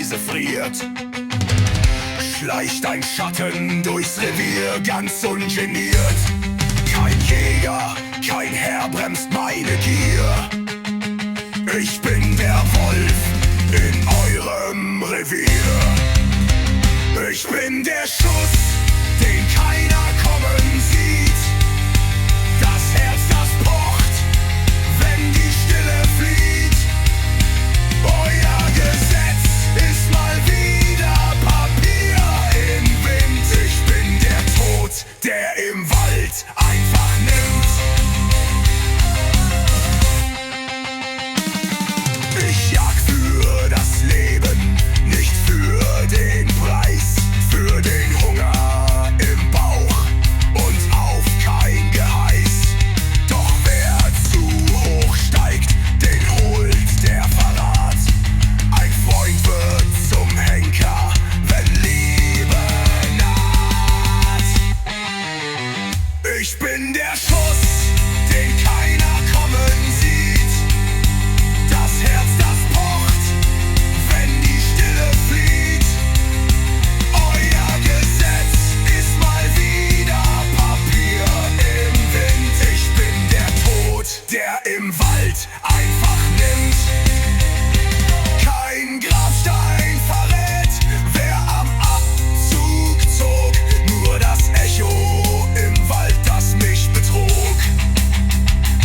Eise friert. Schleicht ein Schatten durchs Revier, ganz ungeniert. Kein Jäger, kein Herr bremst meine Gier. Ich bin der Wolf in eurem Revier. Ich bin der Schuss, den keiner kommen sieht. Das Herz, das pocht, wenn die Stille flieht. Euer Gesetz ist mal wieder Papier im Wind. Ich bin der Tod, der im Wald einfach nimmt. Ich jag für das Leben, nicht für den Preis, für den Hunger im Bauch und auf kein Geheiß. Doch wer zu hoch steigt, den holt der Verrat. Ein Freund wird zum Henker, wenn Liebe naht. Ich bin der Schuss, den keiner kommen sieht. Das Herz, das pocht, wenn die Stille flieht. Euer Gesetz ist mal wieder Papier im Wind. Ich bin der Tod, der im Wald einfach nimmt. Kein Grabstein verrät, wer am Abzug zog. Nur das Echo im Wald, das mich betrug.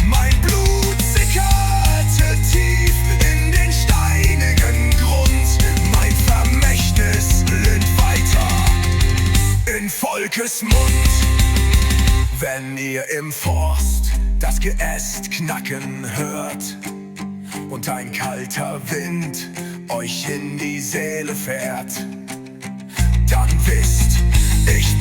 Mein Blut sickerte tief in den steinigen Grund. Mein Vermächtnis litt weiter in Volkes Mund. Wenn ihr im Forst das Geäst knacken hört und ein kalter Wind euch in die Seele fährt, dann wisst, ich